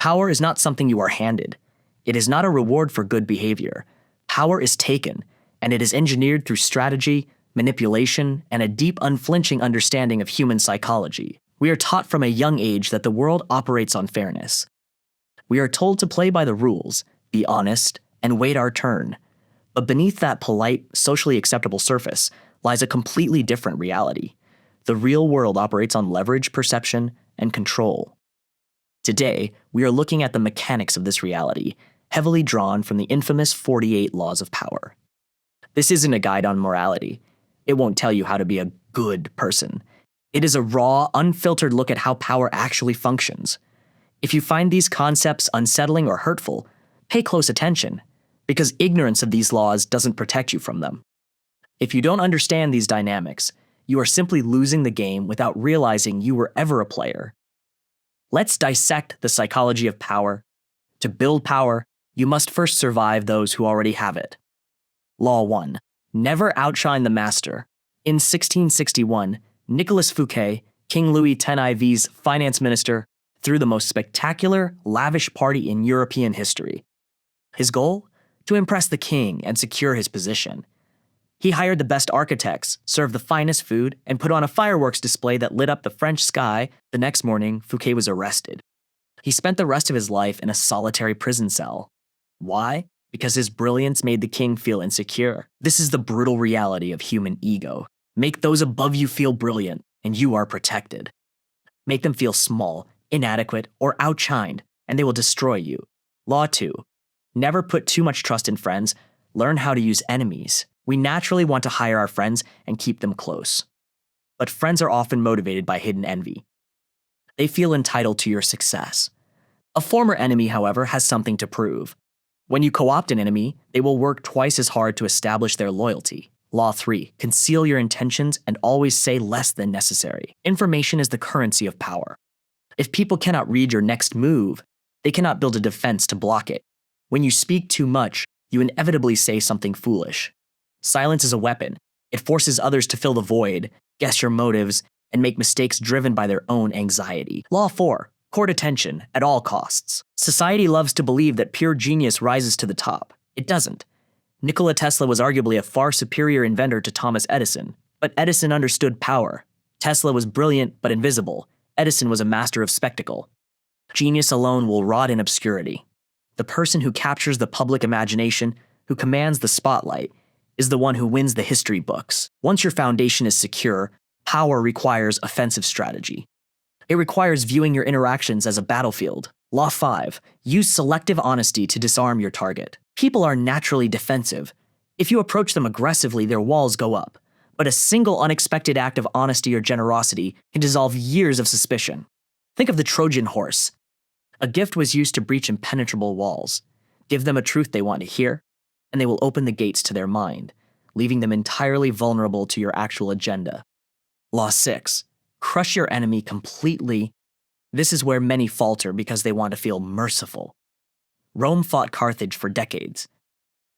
Power is not something you are handed. It is not a reward for good behavior. Power is taken, and it is engineered through strategy, manipulation, and a deep, unflinching understanding of human psychology. We are taught from a young age that the world operates on fairness. We are told to play by the rules, be honest, and wait our turn. But beneath that polite, socially acceptable surface lies a completely different reality. The real world operates on leverage, perception, and control. Today, we are looking at the mechanics of this reality, heavily drawn from the infamous 48 Laws of Power. This isn't a guide on morality. It won't tell you how to be a good person. It is a raw, unfiltered look at how power actually functions. If you find these concepts unsettling or hurtful, pay close attention, because ignorance of these laws doesn't protect you from them. If you don't understand these dynamics, you are simply losing the game without realizing you were ever a player. Let's dissect the psychology of power. To build power, you must first survive those who already have it. Law 1. Never outshine the master. In 1661, Nicolas Fouquet, King Louis X-IV's finance minister, threw the most spectacular, lavish party in European history. His goal? To impress the king and secure his position. He hired the best architects, served the finest food, and put on a fireworks display that lit up the French sky. The next morning, Fouquet was arrested. He spent the rest of his life in a solitary prison cell. Why? Because his brilliance made the king feel insecure. This is the brutal reality of human ego. Make those above you feel brilliant, and you are protected. Make them feel small, inadequate, or outshined, and they will destroy you. Law 2. Never put too much trust in friends. Learn how to use enemies. We naturally want to hire our friends and keep them close. But friends are often motivated by hidden envy. They feel entitled to your success. A former enemy, however, has something to prove. When you co-opt an enemy, they will work twice as hard to establish their loyalty. Law 3. Conceal your intentions and always say less than necessary. Information is the currency of power. If people cannot read your next move, they cannot build a defense to block it. When you speak too much, you inevitably say something foolish. Silence is a weapon. It forces others to fill the void, guess your motives, and make mistakes driven by their own anxiety. Law 4. Court attention at all costs. Society loves to believe that pure genius rises to the top. It doesn't. Nikola Tesla was arguably a far superior inventor to Thomas Edison, but Edison understood power. Tesla was brilliant but invisible. Edison was a master of spectacle. Genius alone will rot in obscurity. The person who captures the public imagination, who commands the spotlight, is the one who wins the history books. Once your foundation is secure, power requires offensive strategy. It requires viewing your interactions as a battlefield. Law 5. Use selective honesty to disarm your target. People are naturally defensive. If you approach them aggressively, their walls go up. But a single unexpected act of honesty or generosity can dissolve years of suspicion. Think of the Trojan horse. A gift was used to breach impenetrable walls. Give them a truth they want to hear, and they will open the gates to their mind, leaving them entirely vulnerable to your actual agenda. Law 6. Crush your enemy completely. This is where many falter because they want to feel merciful. Rome fought Carthage for decades.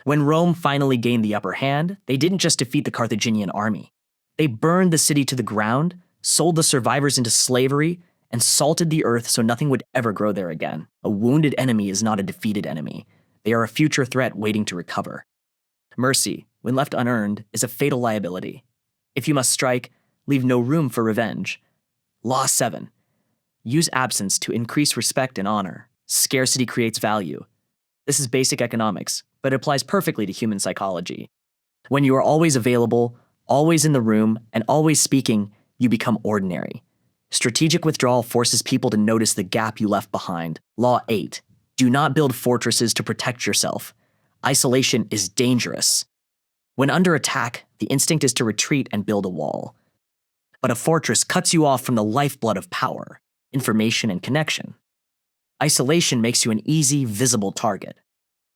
When Rome finally gained the upper hand, they didn't just defeat the Carthaginian army. They burned the city to the ground, sold the survivors into slavery, and salted the earth so nothing would ever grow there again. A wounded enemy is not a defeated enemy. They are a future threat waiting to recover. Mercy, when left unearned, is a fatal liability. If you must strike, leave no room for revenge. Law 7. Use absence to increase respect and honor. Scarcity creates value. This is basic economics, but it applies perfectly to human psychology. When you are always available, always in the room, and always speaking, you become ordinary. Strategic withdrawal forces people to notice the gap you left behind. Law 8. Do not build fortresses to protect yourself. Isolation is dangerous. When under attack, the instinct is to retreat and build a wall. But a fortress cuts you off from the lifeblood of power, information, and connection. Isolation makes you an easy, visible target.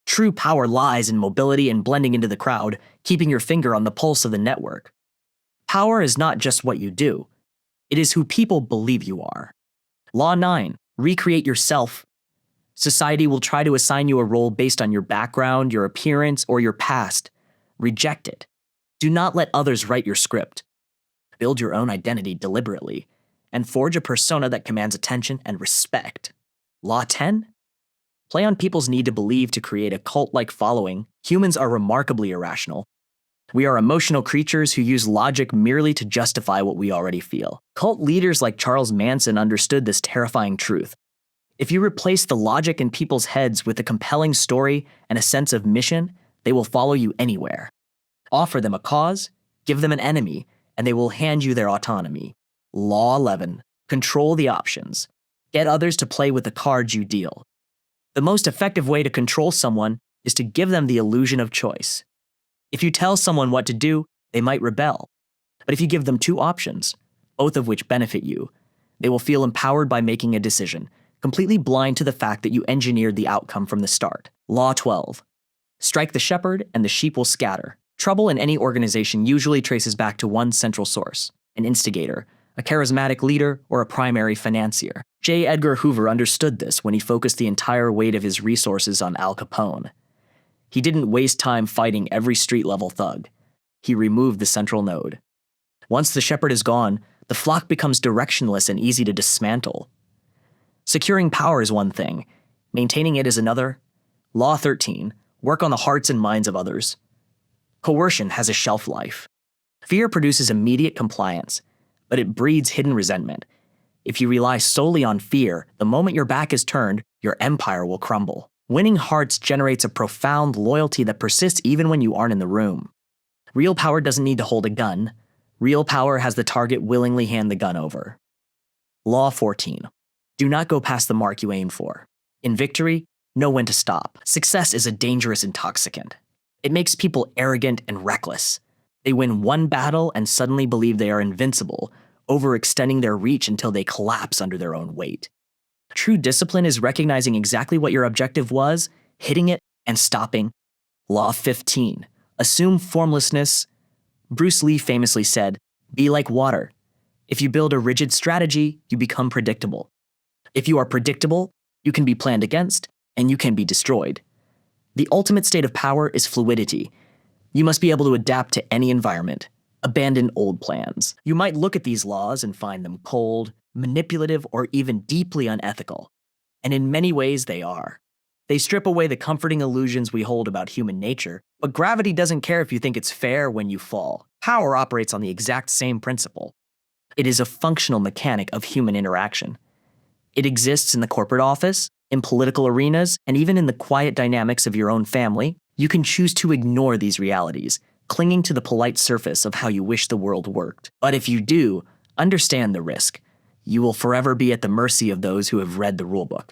True power lies in mobility and blending into the crowd, keeping your finger on the pulse of the network. Power is not just what you do. It is who people believe you are. Law 9. Recreate yourself. Society will try to assign you a role based on your background, your appearance, or your past. Reject it. Do not let others write your script. Build your own identity deliberately, and forge a persona that commands attention and respect. Law 10. Play on people's need to believe to create a cult-like following. Humans are remarkably irrational. We are emotional creatures who use logic merely to justify what we already feel. Cult leaders like Charles Manson understood this terrifying truth. If you replace the logic in people's heads with a compelling story and a sense of mission, they will follow you anywhere. Offer them a cause, give them an enemy, and they will hand you their autonomy. Law 11. Control the options. Get others to play with the cards you deal. The most effective way to control someone is to give them the illusion of choice. If you tell someone what to do, they might rebel. But if you give them two options, both of which benefit you, they will feel empowered by making a decision, completely blind to the fact that you engineered the outcome from the start. Law 12. Strike the shepherd and the sheep will scatter. Trouble in any organization usually traces back to one central source, an instigator, a charismatic leader, or a primary financier. J. Edgar Hoover understood this when he focused the entire weight of his resources on Al Capone. He didn't waste time fighting every street-level thug. He removed the central node. Once the shepherd is gone, the flock becomes directionless and easy to dismantle. Securing power is one thing. Maintaining it is another. Law 13. Work on the hearts and minds of others. Coercion has a shelf life. Fear produces immediate compliance, but it breeds hidden resentment. If you rely solely on fear, the moment your back is turned, your empire will crumble. Winning hearts generates a profound loyalty that persists even when you aren't in the room. Real power doesn't need to hold a gun. Real power has the target willingly hand the gun over. Law 14. Do not go past the mark you aim for. In victory, know when to stop. Success is a dangerous intoxicant. It makes people arrogant and reckless. They win one battle and suddenly believe they are invincible, overextending their reach until they collapse under their own weight. True discipline is recognizing exactly what your objective was, hitting it, and stopping. Law 15. Assume formlessness. Bruce Lee famously said, "Be like water. If you build a rigid strategy, you become predictable. If you are predictable, you can be planned against, and you can be destroyed." The ultimate state of power is fluidity. You must be able to adapt to any environment. Abandon old plans. You might look at these laws and find them cold, manipulative, or even deeply unethical. And in many ways, they are. They strip away the comforting illusions we hold about human nature, but gravity doesn't care if you think it's fair when you fall. Power operates on the exact same principle. It is a functional mechanic of human interaction. It exists in the corporate office, in political arenas, and even in the quiet dynamics of your own family. You can choose to ignore these realities, clinging to the polite surface of how you wish the world worked. But if you do, understand the risk. You will forever be at the mercy of those who have read the rulebook.